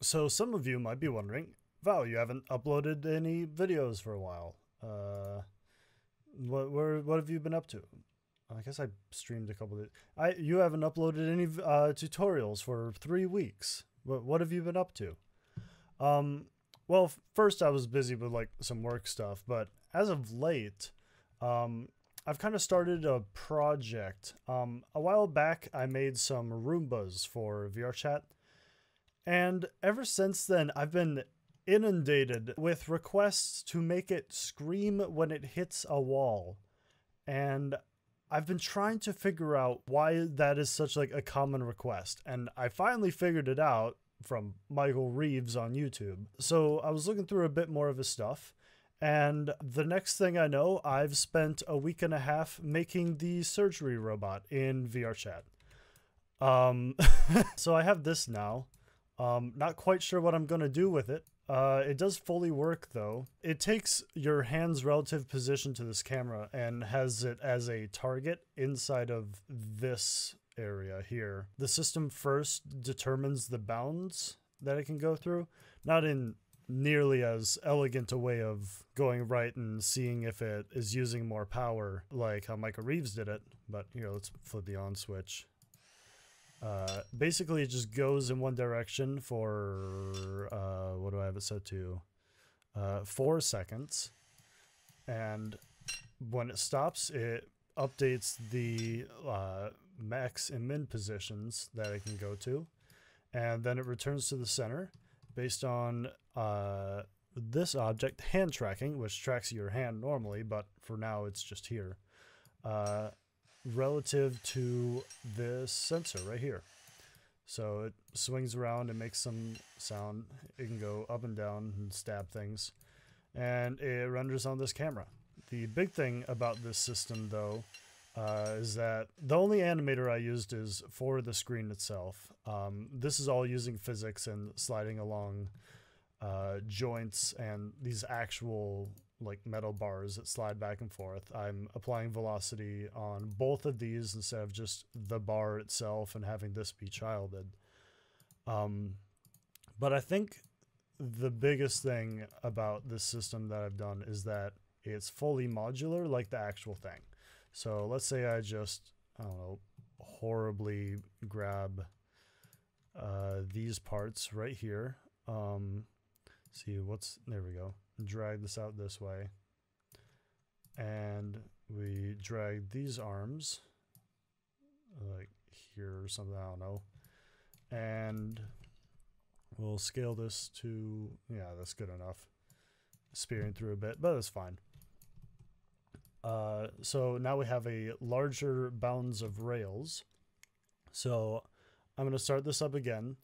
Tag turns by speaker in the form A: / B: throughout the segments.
A: So some of you might be wondering, Val, you haven't uploaded any videos for a while. What have you been up to? I guess I streamed a couple of. You haven't uploaded any tutorials for 3 weeks. What have you been up to? Well, first I was busy with like some work stuff, but as of late, I've kind of started a project. A while back, I made some Roombas for VRChat. And ever since then, I've been inundated with requests to make it scream when it hits a wall. And I've been trying to figure out why that is such like a common request. And I finally figured it out from Michael Reeves on YouTube. So I was looking through a bit more of his stuff. And the next thing I know, I've spent a week and a half making the surgery robot in VRChat. So I have this now. Not quite sure what I'm going to do with it. It does fully work though. It takes your hand's relative position to this camera and has it as a target inside of this area here. The system first determines the bounds that it can go through, not in nearly as elegant a way of going right and seeing if it is using more power like how Michael Reeves did it, but here, let's flip the on switch. Basically it just goes in one direction for, what do I have it set to? 4 seconds. And when it stops, it updates the max and min positions that it can go to. And then it returns to the center based on this object, hand tracking, which tracks your hand normally, but for now it's just here. Relative to this sensor right here. So it swings around and makes some sound. It can go up and down and stab things. And it renders on this camera. The big thing about this system though is that the only animator I used is for the screen itself. This is all using physics and sliding along joints and these actual like metal bars that slide back and forth. I'm applying velocity on both of these instead of just the bar itself and having this be childed. But I think the biggest thing about this system that I've done is that it's fully modular like the actual thing. So let's say I just, I don't know, horribly grab these parts right here. See what's, there we go. Drag this out this way. And we drag these arms like here or something, I don't know. And we'll scale this to, yeah, that's good enough. Spearing through a bit, but that's fine. So now we have a larger bounds of rails. So I'm going to start this up again.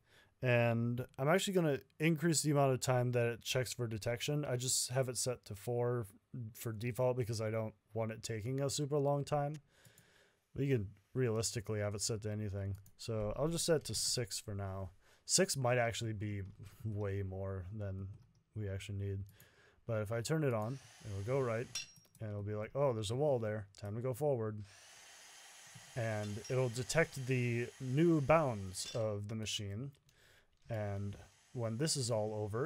A: And I'm actually going to increase the amount of time that it checks for detection. I just have it set to 4 for default because I don't want it taking a super long time. But you can realistically have it set to anything. So I'll just set it to 6 for now. 6 might actually be way more than we actually need. But if I turn it on, it'll go right. And it'll be like, oh, there's a wall there. Time to go forward. And it'll detect the new bounds of the machine. And when this is all over,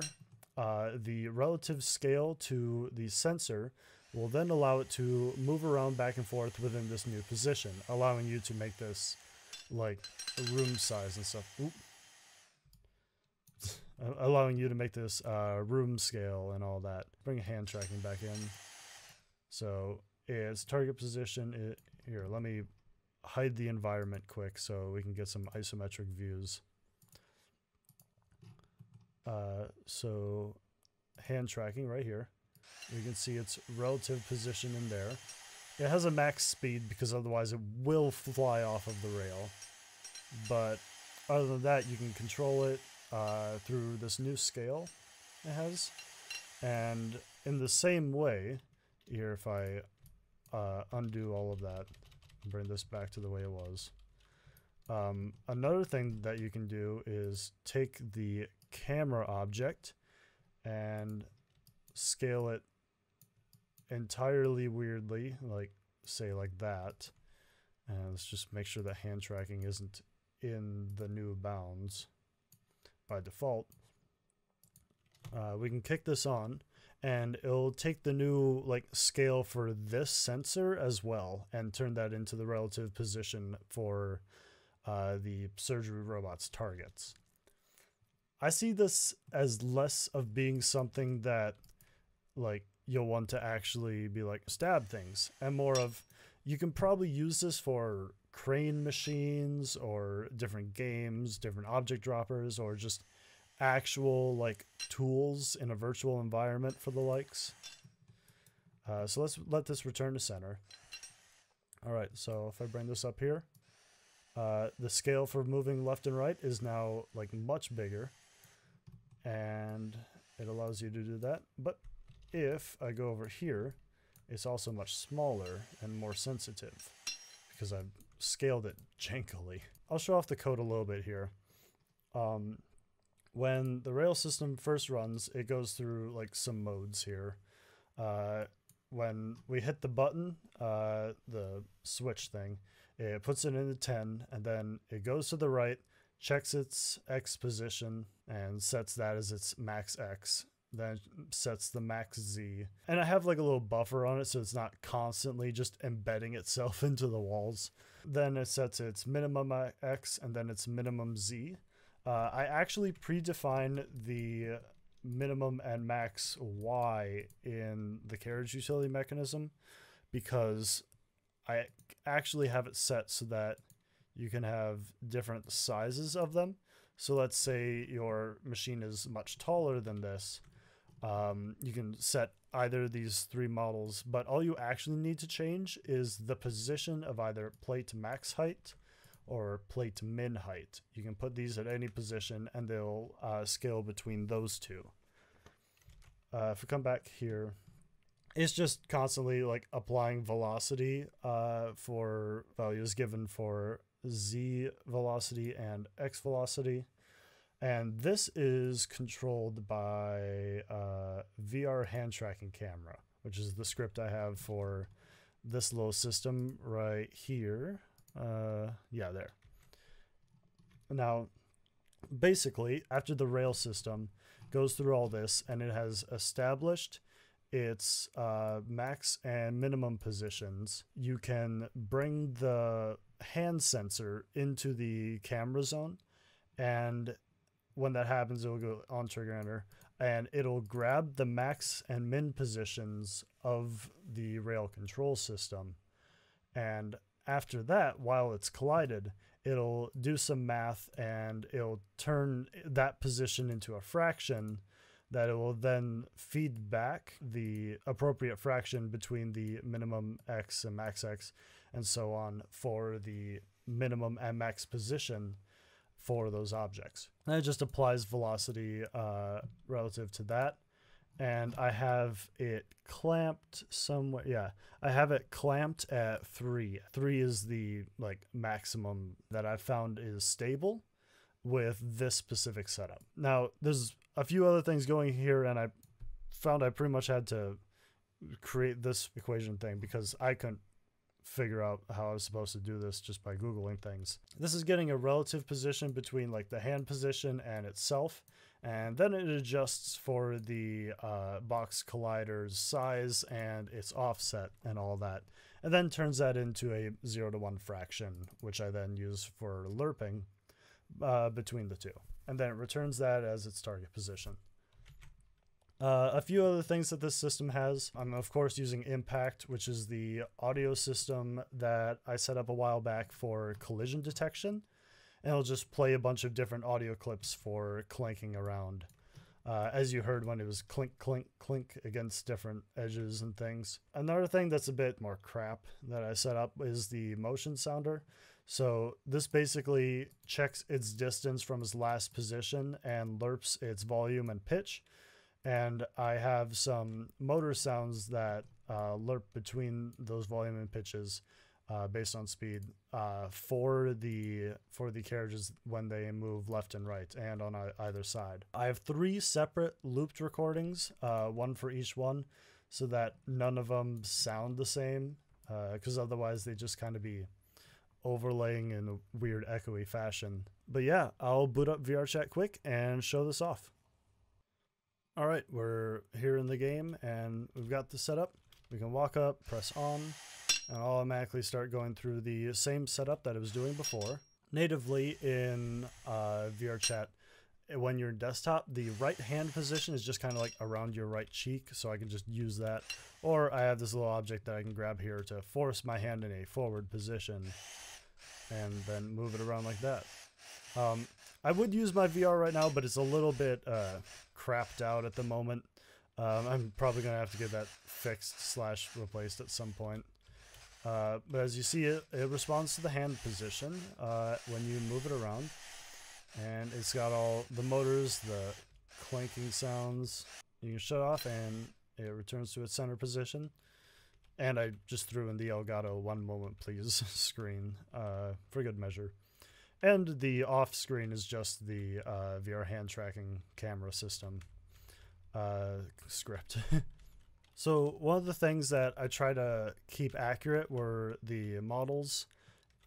A: the relative scale to the sensor will then allow it to move around back and forth within this new position, allowing you to make this like room size and stuff. Oop. Allowing you to make this room scale and all that. Bring hand tracking back in. So its target position, here, let me hide the environment quick so we can get some isometric views. So hand tracking right here. You can see its relative position in there. It has a max speed because otherwise it will fly off of the rail. But other than that, you can control it through this new scale it has. And in the same way, here if I undo all of that and bring this back to the way it was. Another thing that you can do is take the camera object and scale it entirely weirdly, like say like that. And let's just make sure that hand tracking isn't in the new bounds by default. we can kick this on, and it'll take the new like scale for this sensor as well and turn that into the relative position for the surgery robot's targets. I see this as less of being something that like you'll want to actually be like stab things, and more of you can probably use this for crane machines or different games, different object droppers, or just actual like tools in a virtual environment for the likes. So let's let this return to center. All right, so if I bring this up here, the scale for moving left and right is now like much bigger, and it allows you to do that. But if I go over here, it's also much smaller and more sensitive because I've scaled it jankily. I'll show off the code a little bit here. When the rail system first runs, it goes through like some modes here. When we hit the button, the switch thing, it puts it into 10, and then it goes to the right, checks its X position, and sets that as its max X. Then sets the max Z. And I have like a little buffer on it so it's not constantly just embedding itself into the walls. Then it sets its minimum X and then its minimum Z. I actually predefine the minimum and max Y in the carriage utility mechanism because I actually have it set so that you can have different sizes of them. So let's say your machine is much taller than this. You can set either of these three models, but all you actually need to change is the position of either plate max height or plate min height. You can put these at any position and they'll scale between those two. If we come back here, it's just constantly like applying velocity for values given for Z velocity and X velocity. And this is controlled by VR hand tracking camera, which is the script I have for this little system right here. Yeah, there. Now, basically, after the rail system goes through all this and it has established its max and minimum positions, you can bring the hand sensor into the camera zone, and when that happens, it'll go on trigger enter, and it'll grab the max and min positions of the rail control system. And after that, while it's collided, it'll do some math and it'll turn that position into a fraction that it will then feed back the appropriate fraction between the minimum X and max X and so on for the minimum and max position for those objects. And it just applies velocity relative to that. And I have it clamped somewhere. Yeah, I have it clamped at 3. 3 is the like maximum that I found is stable with this specific setup. Now, there's a few other things going here, and I found I pretty much had to create this equation thing because I couldn't figure out how I was supposed to do this just by Googling things. This is getting a relative position between like the hand position and itself, and then it adjusts for the box collider's size and its offset and all that, and then turns that into a 0 to 1 fraction, which I then use for lerping between the two, and then it returns that as its target position. A few other things that this system has. I'm of course using Impact, which is the audio system that I set up a while back for collision detection, and it'll just play a bunch of different audio clips for clanking around, as you heard when it was clink, clink, clink against different edges and things. Another thing that's a bit more crap that I set up is the motion sounder. So this basically checks its distance from its last position and lerps its volume and pitch. And I have some motor sounds that lerp between those volume and pitches based on speed for the carriages when they move left and right and on either side. I have 3 separate looped recordings, one for each one, so that none of them sound the same, because otherwise they just kind of be overlaying in a weird echoey fashion. But yeah, I'll boot up VRChat quick and show this off. All right, we're here in the game and we've got this set up. We can walk up, press on, and automatically start going through the same setup that it was doing before. Natively in VRChat, when you're in desktop, the right hand position is just kind of like around your right cheek, so I can just use that. Or I have this little object that I can grab here to force my hand in a forward position and then move it around like that. I would use my VR right now, but it's a little bit crapped out at the moment. I'm probably going to have to get that fixed / replaced at some point. But as you see, it responds to the hand position when you move it around. And it's got all the motors, the clanking sounds. You can shut off and it returns to its center position. And I just threw in the Elgato 1 moment please screen for good measure. And the off screen is just the VR hand tracking camera system script. So one of the things that I try to keep accurate were the models.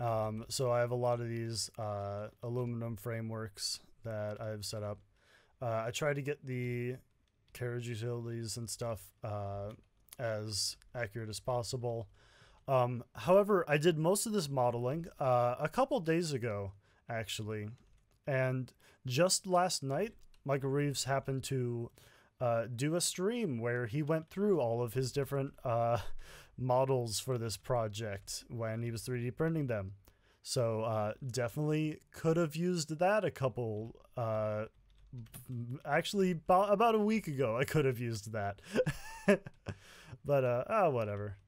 A: So I have a lot of these aluminum frameworks that I've set up. I try to get the carriage utilities and stuff as accurate as possible. However, I did most of this modeling a couple days ago, actually. And just last night, Michael Reeves happened to do a stream where he went through all of his different models for this project when he was 3D printing them. So definitely could have used that a couple, actually about a week ago I could have used that. But whatever.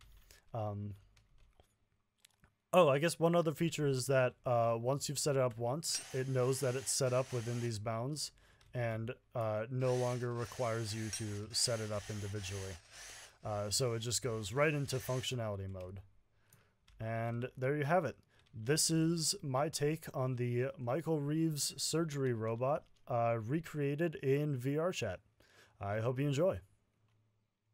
A: Oh, I guess one other feature is that once you've set it up once, it knows that it's set up within these bounds and no longer requires you to set it up individually. So it just goes right into functionality mode. And there you have it. This is my take on the Michael Reeves surgery robot recreated in VRChat. I hope you enjoy.